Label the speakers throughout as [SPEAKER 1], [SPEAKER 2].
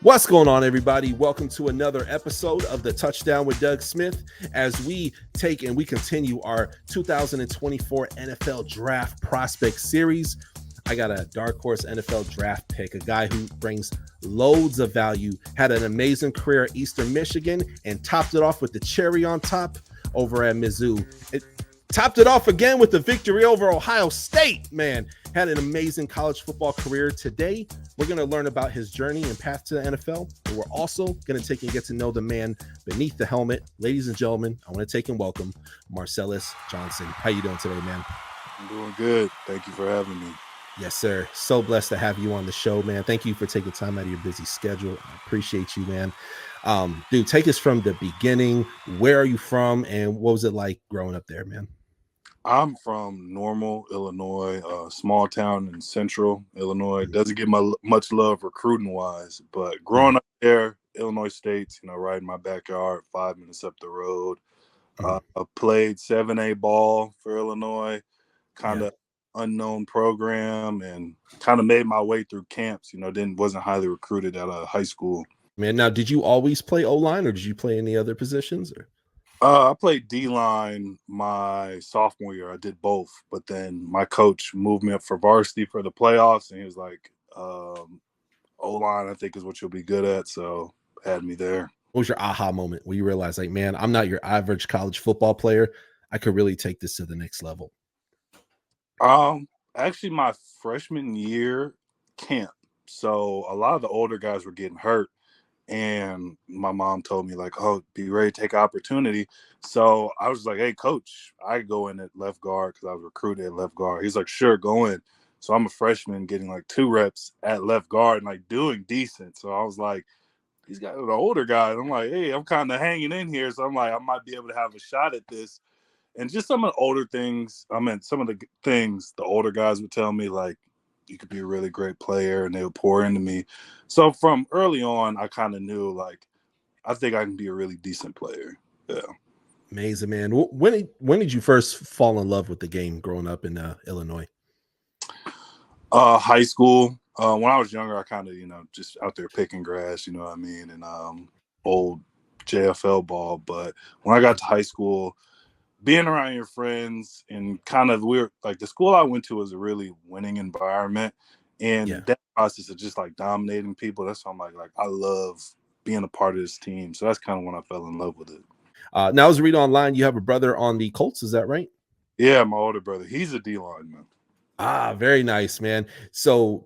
[SPEAKER 1] What's going on, everybody? Welcome to another episode of the Touchdown with Doug Smith as we take and we continue our 2024 NFL Draft Prospect Series. I got a dark horse NFL draft pick, a guy who brings loads of value, had an amazing career at Eastern Michigan, and topped it off with the cherry on top over at Mizzou. It topped it off again with the victory over Ohio State, man. Had an amazing college football career. Today, we're going to learn about his journey and path to the NFL. And we're also going to take and get to know the man beneath the helmet. Ladies and gentlemen, I want to take and welcome Marcellus Johnson. How you doing today, man?
[SPEAKER 2] I'm doing good. Thank you for having me.
[SPEAKER 1] Yes, sir. So blessed to have you on the show, man. Thank you for taking time out of your busy schedule. I appreciate you, man. Dude, take us from the beginning. Where are you from, and what was it like growing up there, man?
[SPEAKER 2] I'm from Normal, Illinois, a small town in central Illinois. Doesn't get much love recruiting-wise, but growing up there, Illinois State's, right in my backyard, 5 minutes up the road. I played 7A ball for Illinois, kind of unknown program, and kind of made my way through camps. Wasn't highly recruited out of high school.
[SPEAKER 1] Man, now, did you always play O-line, or did you play any other positions? Or?
[SPEAKER 2] I played D-line my sophomore year. I did both, but then my coach moved me up for varsity for the playoffs, and he was like, O-line, I think, is what you'll be good at, so had me there.
[SPEAKER 1] What was your aha moment where you realized, like, man, I'm not your average college football player. I could really take this to the next level?
[SPEAKER 2] Actually, my freshman year camp. So a lot of the older guys were getting hurt. And my mom told me, like, oh, be ready to take opportunity. So I was like, hey, coach, I go in at left guard because I was recruited at left guard. He's like, sure, go in. So I'm a freshman getting like 2 reps at left guard and like doing decent. So I was like, these guys are the older guys. I'm like, hey, I'm kind of hanging in here. So I'm like, I might be able to have a shot at this. And just some of the older things, some of the things the older guys would tell me, like, you could be a really great player, and they would pour into me. So from early on, I kind of knew, like, I think I can be a really decent player. Yeah.
[SPEAKER 1] Amazing, man. When did you first fall in love with the game growing up in Illinois?
[SPEAKER 2] High school. When I was younger, I kind of, just out there picking grass, and old JFL ball. But when I got to high school, being around your friends and kind of the school I went to was a really winning environment, and that process of just like dominating people. That's why I'm like I love being a part of this team. So that's kind of when I fell in love with it.
[SPEAKER 1] Now, I was reading online, you have a brother on the Colts. Is that right?
[SPEAKER 2] Yeah, my older brother. He's a D-line man.
[SPEAKER 1] Very nice, man. So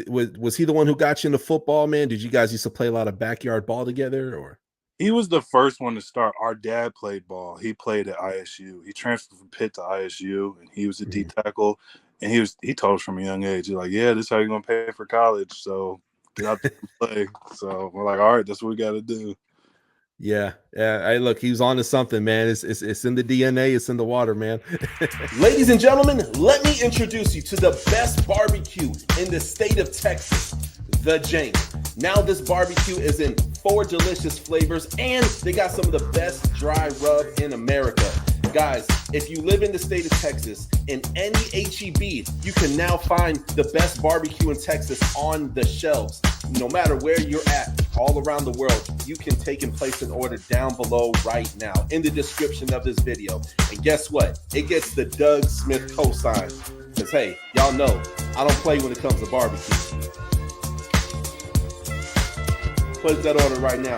[SPEAKER 1] was he the one who got you into football, man? Did you guys used to play a lot of backyard ball together, or?
[SPEAKER 2] He was the first one to start. Our dad played ball. He played at ISU. He transferred from Pitt to ISU, and he was a D tackle. And he told us from a young age, he's like, yeah, this is how you're going to pay for college. So get out there and play. So we're like, all right, that's what we got to do.
[SPEAKER 1] Yeah. Look, he was on to something, man. It's in the DNA. It's in the water, man. Ladies and gentlemen, let me introduce you to the best barbecue in the state of Texas, The James. Now this barbecue is in 4 delicious flavors, and they got some of the best dry rub in America. Guys, if you live in the state of Texas, in any HEB, you can now find the best barbecue in Texas on the shelves. No matter where you're at, all around the world, you can take and place an order down below right now in the description of this video. And guess what? It gets the Doug Smith cosign. Because, hey, y'all know, I don't play when it comes to barbecue. Place that order right now.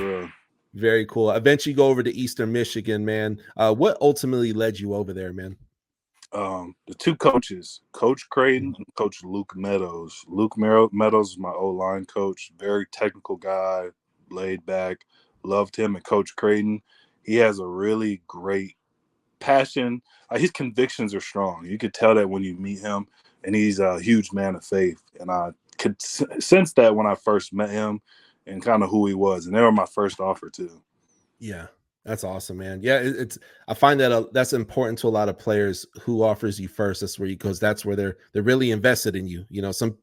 [SPEAKER 2] Yeah.
[SPEAKER 1] Very cool. Eventually go over to Eastern Michigan, man. What ultimately led you over there, man?
[SPEAKER 2] The 2 coaches, Coach Creighton and Coach Luke Meadows. Luke Meadows is my O-line coach, very technical guy, laid back. Loved him. And Coach Creighton, he has a really great passion. His convictions are strong. You could tell that when you meet him, and he's a huge man of faith. And I could sense that when I first met him and kind of who he was. And they were my first offer too.
[SPEAKER 1] Yeah, that's awesome, man. Yeah, I find that that's important to a lot of players. Who offers you first? That's where that's where they're really invested in you. Some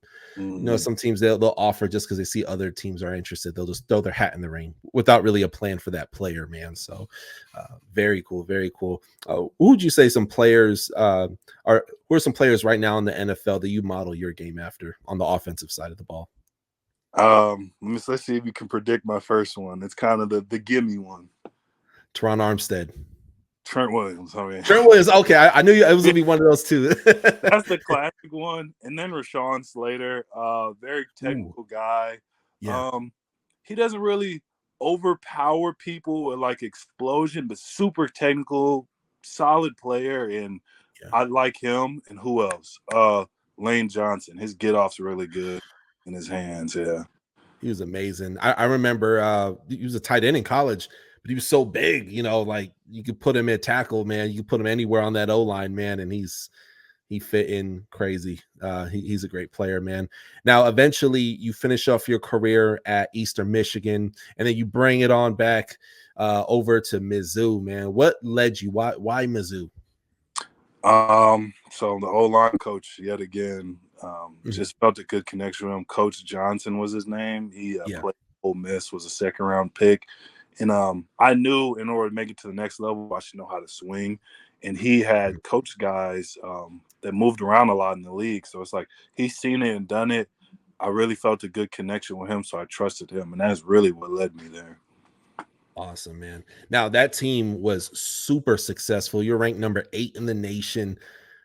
[SPEAKER 1] teams they'll offer just because they see other teams are interested. They'll just throw their hat in the ring without really a plan for that player, man. So very cool, very cool. Who would you say some players who are some players right now in the NFL that you model your game after on the offensive side of the ball?
[SPEAKER 2] Let's see if you can predict my first one. It's kind of the gimme one.
[SPEAKER 1] Teron Armstead.
[SPEAKER 2] Trent Williams. I mean,
[SPEAKER 1] Trent Williams. Okay, I knew it was gonna be one of those two.
[SPEAKER 2] that's the classic one. And then Rashawn Slater, very
[SPEAKER 1] Ooh,
[SPEAKER 2] technical guy.
[SPEAKER 1] yeah,
[SPEAKER 2] Um, he doesn't really overpower people with like explosion, but super technical, solid player. And
[SPEAKER 1] yeah.
[SPEAKER 2] I like him. And who else? Lane Johnson. His get off's really good in his hands. Yeah.
[SPEAKER 1] He was amazing. I remember he was a tight end in college, but he was so big, like you could put him at tackle, man. You could put him anywhere on that O-line, man, and he fit in crazy. He's a great player, man. Now, eventually you finish off your career at Eastern Michigan, and then you bring it on back over to Mizzou, man. What led you? Why Mizzou?
[SPEAKER 2] So the O-line coach yet again,
[SPEAKER 1] Mhm.
[SPEAKER 2] just felt a good connection with him. Coach Johnson was his name. He
[SPEAKER 1] Yeah.
[SPEAKER 2] played Ole Miss, was a second round pick. And I knew in order to make it to the next level, I should know how to swing. And he
[SPEAKER 1] Mhm.
[SPEAKER 2] had coached guys that moved around a lot in the league. So it's like he's seen it and done it. I really felt a good connection with him, so I trusted him. And that's really what led me there.
[SPEAKER 1] Awesome, man. Now that team was super successful. You're ranked number 8 in the nation.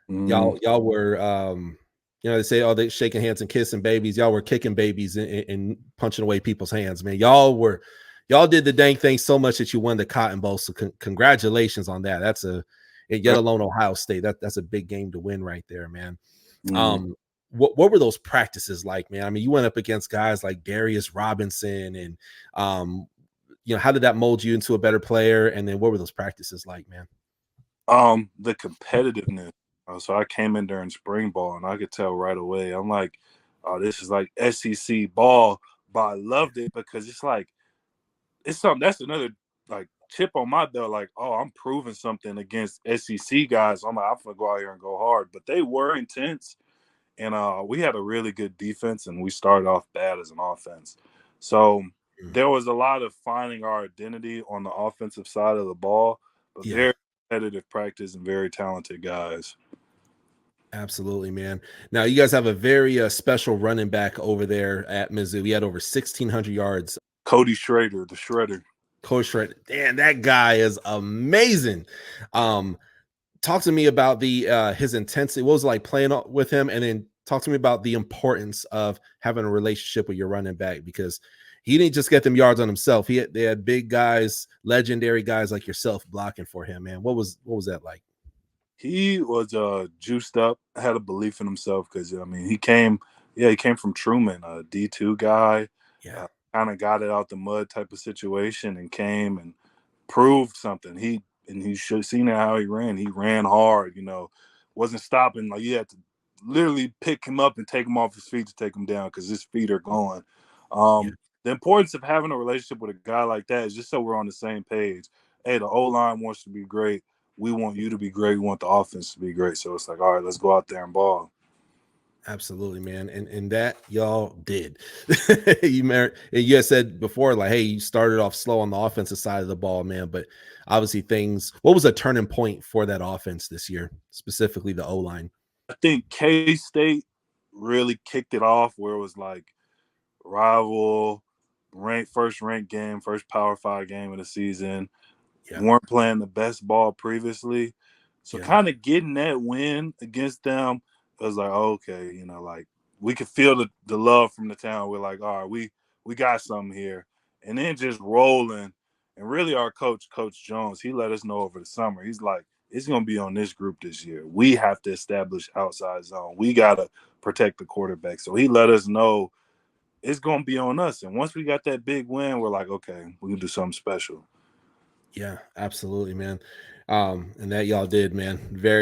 [SPEAKER 2] Mm.
[SPEAKER 1] Y'all were they say, oh, they shaking hands and kissing babies. Y'all were kicking babies and punching away people's hands, man. Y'all did the dang thing so much that you won the Cotton Bowl. So congratulations on that. That's yet alone Ohio State. That's a big game to win right there, man.
[SPEAKER 2] Mm.
[SPEAKER 1] Um, what were those practices like, man? I mean, you went up against guys like Darius Robinson, and how did that mold you into a better player? And then what were those practices like, man?
[SPEAKER 2] The competitiveness. So I came in during spring ball, and I could tell right away. I'm like, oh, this is like SEC ball, but I loved it because it's like it's something that's another like chip on my belt. Like, oh, I'm proving something against SEC guys. I'm like, I'm gonna go out here and go hard, but they were intense, and we had a really good defense, and we started off bad as an offense. So
[SPEAKER 1] Mm.
[SPEAKER 2] there was a lot of finding our identity on the offensive side of the ball, but
[SPEAKER 1] Yeah.
[SPEAKER 2] very competitive practice and very talented guys.
[SPEAKER 1] Absolutely, man. Now you guys have a very special running back over there at Mizzou. He had over 1,600 yards.
[SPEAKER 2] Cody Schrader, the shredder.
[SPEAKER 1] Coach Shred, damn, that guy is amazing. Um, Talk to me about the his intensity. What was it like playing with him, and then talk to me about the importance of having a relationship with your running back, because he didn't just get them yards on himself. They had big guys, legendary guys like yourself blocking for him, man. What was that like?
[SPEAKER 2] He was juiced up, had a belief in himself because I mean he came from Truman, a D2 guy,
[SPEAKER 1] Yeah,
[SPEAKER 2] kind of got it out the mud type of situation and came and proved something. He should have seen how he ran. He ran hard, wasn't stopping. Like you had to literally pick him up and take him off his feet to take him down because his feet are going.
[SPEAKER 1] yeah,
[SPEAKER 2] The importance of having a relationship with a guy like that is just so we're on the same page. Hey, the O line wants to be great. We want you to be great. We want the offense to be great. So it's like, all right, let's go out there and ball.
[SPEAKER 1] absolutely, man. And that y'all did. You guys said before, like, hey, you started off slow on the offensive side of the ball, man. But obviously, what was a turning point for that offense this year, specifically the O line?
[SPEAKER 2] I think K State really kicked it off where it was like rival, first ranked game, first Power Five game of the season.
[SPEAKER 1] Yeah,
[SPEAKER 2] Weren't playing the best ball previously. So
[SPEAKER 1] yeah,
[SPEAKER 2] kind of getting that win against them, it was like, okay, like we could feel the love from the town. We're like, all right, we got something here. And then just rolling. And really our Coach Jones, he let us know over the summer. He's like, it's gonna be on this group this year. We have to establish outside zone. We gotta protect the quarterback. So he let us know it's gonna be on us. And once we got that big win, we're like, okay, we can do something special.
[SPEAKER 1] yeah, absolutely, man. And that y'all did, man.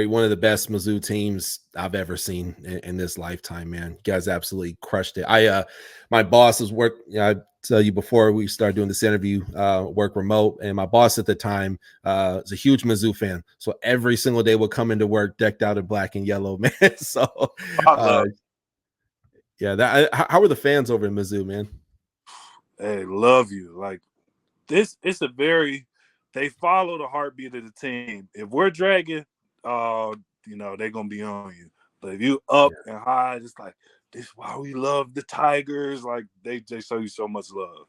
[SPEAKER 1] One of the best Mizzou teams I've ever seen in this lifetime, man. You guys absolutely crushed it. My boss was I tell you before we started doing this interview, work remote, and my boss at the time was a huge Mizzou fan. So every single day would come into work decked out in black and yellow, man. So,
[SPEAKER 2] I
[SPEAKER 1] uh,
[SPEAKER 2] love
[SPEAKER 1] yeah, how were the fans over in Mizzou, man?
[SPEAKER 2] Hey, love you. Like it's a very they follow the heartbeat of the team. If we're dragging, they're gonna be on you. But if you up
[SPEAKER 1] Yeah,
[SPEAKER 2] and high, it's like this is why we love the Tigers. Like they show you so much love.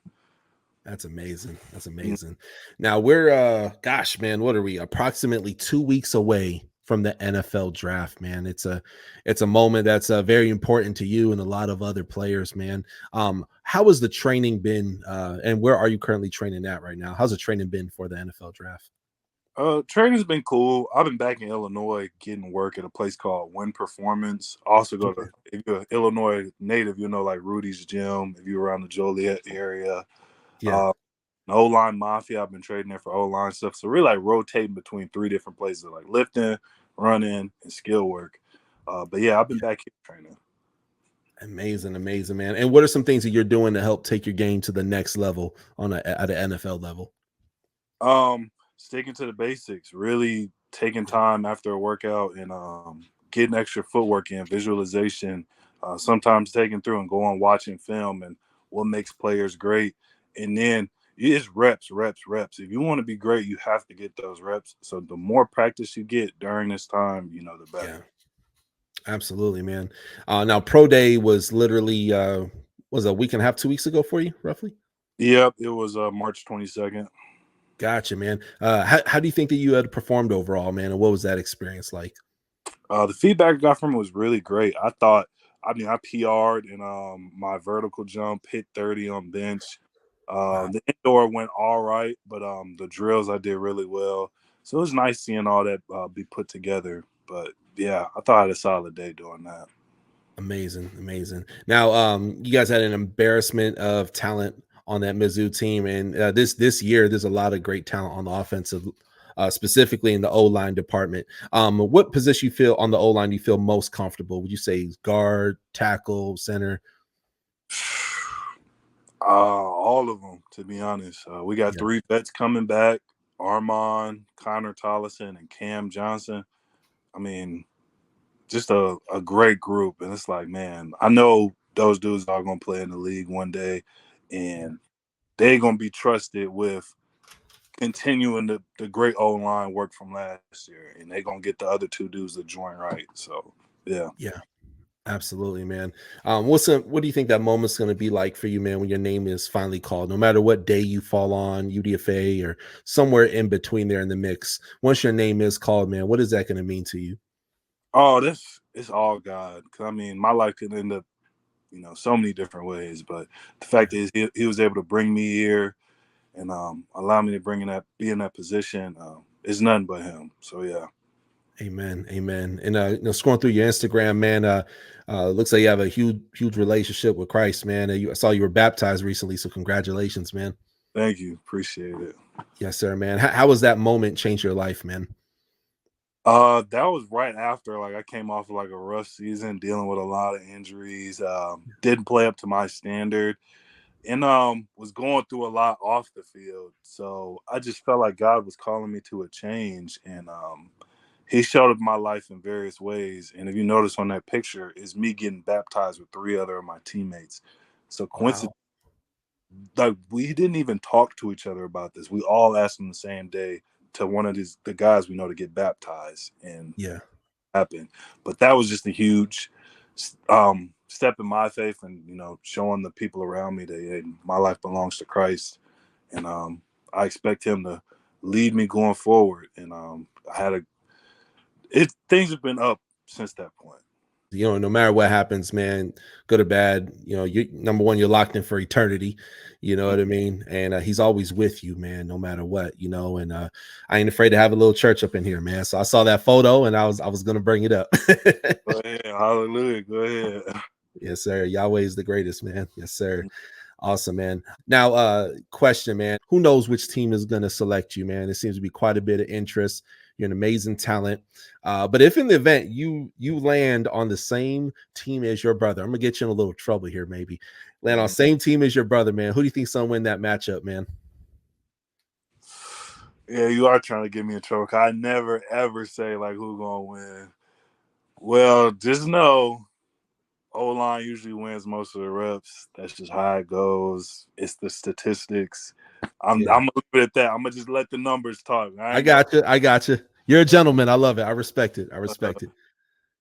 [SPEAKER 1] That's amazing. That's
[SPEAKER 2] Mm.
[SPEAKER 1] amazing. Now we're gosh, man, what are we? Approximately 2 weeks away from the NFL draft, man. It's a moment that's very important to you and a lot of other players, man. How has the training been and where are you currently training at right now? How's the training been for the NFL draft?
[SPEAKER 2] Training's been cool. I've been back in Illinois getting work at a place called Win Performance. I also go
[SPEAKER 1] Okay.
[SPEAKER 2] to, if you're an Illinois native, you know, like Rudy's Gym, if you're around the Joliet area.
[SPEAKER 1] Yeah.
[SPEAKER 2] Uh, O-line Mafia, I've been trading there for O-line stuff. So really like rotating between three different places, like lifting, running, and skill work. But yeah, I've been
[SPEAKER 1] Yeah.
[SPEAKER 2] back here training.
[SPEAKER 1] Amazing, amazing, man. And what are some things that you're doing to help take your game to the next level at an NFL level?
[SPEAKER 2] Sticking to the basics, really taking time after a workout and getting extra footwork in, visualization, sometimes taking through and going watching film and what makes players great. And then it's reps, reps, reps. If you want to be great, you have to get those reps. So the more practice you get during this time, you know, the
[SPEAKER 1] Yeah.
[SPEAKER 2] better.
[SPEAKER 1] Absolutely, man. Now pro day was literally was a week and a half, 2 weeks ago for you, roughly.
[SPEAKER 2] Yep, it was March 22nd.
[SPEAKER 1] Gotcha, man. How do you think that you had performed overall, man? And what was that experience like?
[SPEAKER 2] The feedback I got from it was really great. I PR'd and my vertical jump hit 30 on bench.
[SPEAKER 1] Wow.
[SPEAKER 2] The indoor went all right, but the drills I did really well. So it was nice seeing all that be put together. But yeah, I thought I had a solid day doing that.
[SPEAKER 1] Amazing, amazing. Now, you guys had an embarrassment of talent on that Mizzou team, and this year there's a lot of great talent on the offensive, specifically in the O line department. What position you feel on the O line you feel most comfortable? Would you say guard, tackle, center?
[SPEAKER 2] All of them, to be honest. We got
[SPEAKER 1] Yeah,
[SPEAKER 2] three vets coming back: Armand, Connor Tollison, and Cam Johnson. I mean, just a great group. And it's like, man, I know those dudes are going to play in the league one day, and they're going to be trusted with continuing the great O-line work from last year. And they're going to get the other two dudes to join right. So, yeah.
[SPEAKER 1] yeah. Absolutely, man. What do you think that moment's going to be like for you, man, when your name is finally called? No matter what day you fall on, UDFA or somewhere in between there in the mix. Once your name is called, man, what is that going to mean to you?
[SPEAKER 2] Oh, it's all God. 'Cause, I mean, my life could end up, you know, so many different ways. But the fact is, he was able to bring me here and allow me to be in that position. It's nothing but him. So, yeah.
[SPEAKER 1] Amen, amen. And scrolling through your Instagram, man, looks like you have a huge relationship with Christ, man. I saw you were baptized recently, so congratulations, man.
[SPEAKER 2] Thank you. Appreciate it.
[SPEAKER 1] Yes, sir, man. How was that moment change your life, man?
[SPEAKER 2] That was right after like I came off of like a rough season, dealing with a lot of injuries. Didn't play up to my standard, and was going through a lot off the field. So I just felt like God was calling me to a change, and He showed up in my life in various ways. And if you notice on that picture, is me getting baptized with three other of my teammates. So coincidentally,
[SPEAKER 1] Wow.
[SPEAKER 2] like we didn't even talk to each other about this. We all asked him the same day to one of the guys we know to get baptized, and
[SPEAKER 1] Yeah.
[SPEAKER 2] happened. But that was just a huge step in my faith, and you know, showing the people around me that hey, my life belongs to Christ, and I expect Him to lead me going forward. And things have been up since that point.
[SPEAKER 1] No matter what happens, man, good or bad, you number one, you're locked in for eternity. You know what I mean? And he's always with you, man, no matter what, and I ain't afraid to have a little church up in here, man. So I saw that photo and I was gonna bring it up.
[SPEAKER 2] Go ahead, hallelujah. Go ahead.
[SPEAKER 1] Yes, sir. Yahweh is the greatest, man. Yes, sir. Awesome, man. Now, question, man. Who knows which team is going to select you, man? There seems to be quite a bit of interest. You're an amazing talent. But if in the event you land on the same team as your brother, I'm gonna get you in a little trouble here, maybe. Land on same team as your brother, man. Who do you think's gonna win that matchup, man?
[SPEAKER 2] Yeah, you are trying to get me in trouble. I never ever say like who gonna win. Well, just know O-line usually wins most of the reps. That's just how it goes. It's the statistics. I'm
[SPEAKER 1] Yeah,
[SPEAKER 2] gonna leave it at that. I'm gonna just let the numbers talk. I
[SPEAKER 1] I
[SPEAKER 2] ain't gonna.
[SPEAKER 1] got you. I got you. You're a gentleman. I love it. I respect it. I respect it.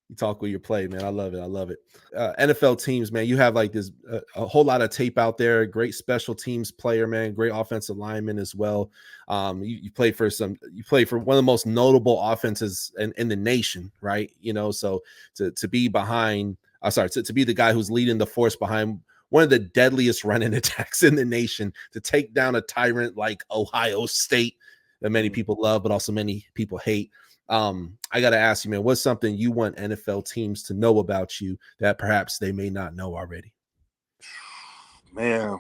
[SPEAKER 1] You talk with your play, man. I love it. I love it. NFL teams, man, you have like this a whole lot of tape out there. Great special teams player, man. Great offensive lineman as well. You play for one of the most notable offenses in the nation, right? You know, so to be behind, to be the guy who's leading the force behind one of the deadliest running attacks in the nation, to take down a tyrant like Ohio State that many people love, but also many people hate. I got to ask you, man, what's something you want NFL teams to know about you that perhaps they may not know already?
[SPEAKER 2] Man,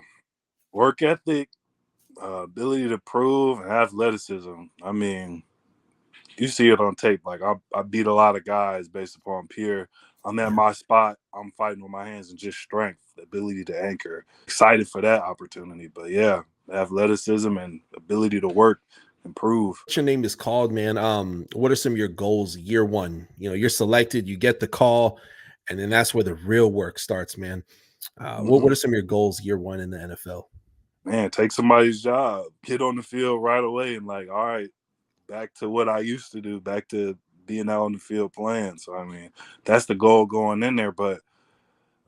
[SPEAKER 2] work ethic, ability to prove, and athleticism. I mean, you see it on tape. Like I beat a lot of guys based upon pure. I'm at my spot. I'm fighting with my hands and just strength, the ability to anchor. Excited for that opportunity. But yeah, athleticism and ability to work. Improve.
[SPEAKER 1] What your name is called, man. What are some of your goals year one? You know, you're selected, you get the call, and then that's where the real work starts, man. What are some of your goals year one in the NFL?
[SPEAKER 2] Man, take somebody's job, get on the field right away, and like, all right, back to what I used to do, back to being out on the field playing. So I mean, that's the goal going in there. But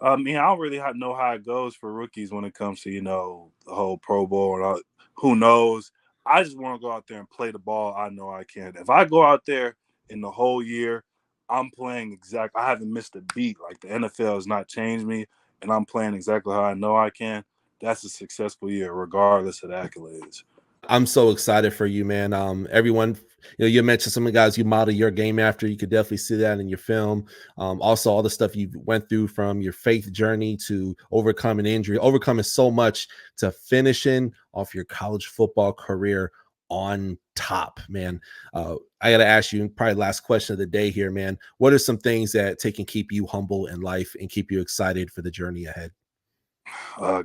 [SPEAKER 2] I mean, I don't really know how it goes for rookies when it comes to, you know, the whole Pro Bowl and all. Who knows? I just want to go out there and play the ball I know I can. If I go out there in the whole year, I'm playing I haven't missed a beat. Like the NFL has not changed me, and I'm playing exactly how I know I can. That's a successful year, regardless of the accolades.
[SPEAKER 1] I'm so excited for you, man. Everyone, you know, you mentioned some of the guys you model your game after. You could definitely see that in your film. Also, all the stuff you went through from your faith journey to overcoming injury, overcoming so much to finishing off your college football career on top, man. I got to ask you, probably last question of the day here, man. What are some things that can keep you humble in life and keep you excited for the journey ahead?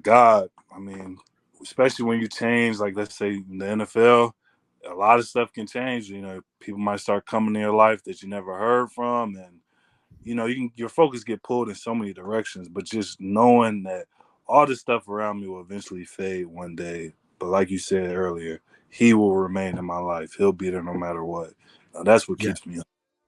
[SPEAKER 2] God, I mean, especially when you change, like let's say in the NFL, a lot of stuff can change. You know, people might start coming in your life that you never heard from, and you know, your focus get pulled in so many directions. But just knowing that all this stuff around me will eventually fade one day. But like you said earlier, he will remain in my life. He'll be there no matter what. That's what keeps me up.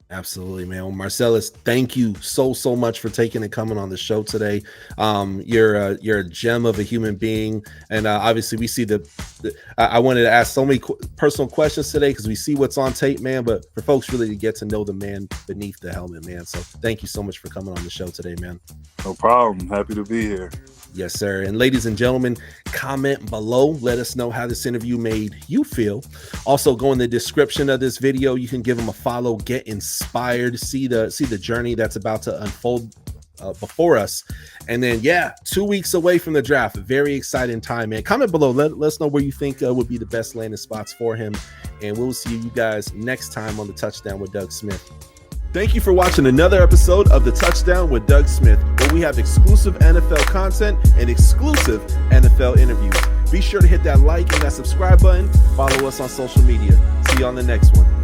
[SPEAKER 1] Absolutely, man. Well, Marcellus, thank you so much for taking and coming on the show today. You're a gem of a human being, and obviously we see I wanted to ask so many personal questions today because we see what's on tape, man. But for folks really to get to know the man beneath the helmet, man. So thank you so much for coming on the show today, man.
[SPEAKER 2] No problem. Happy to be here.
[SPEAKER 1] Yes, sir. And ladies and gentlemen, comment below. Let us know how this interview made you feel. Also, go in the description of this video. You can give them a follow, get inspired, see the journey that's about to unfold before us. And then, yeah, 2 weeks away from the draft. Very exciting time, man. Comment below. Let us know where you think would be the best landing spots for him. And we'll see you guys next time on the Touchdown with Doug Smith. Thank you for watching another episode of the Touchdown with Doug Smith, where we have exclusive NFL content and exclusive NFL interviews. Be sure to hit that like and that subscribe button. Follow us on social media. See you on the next one.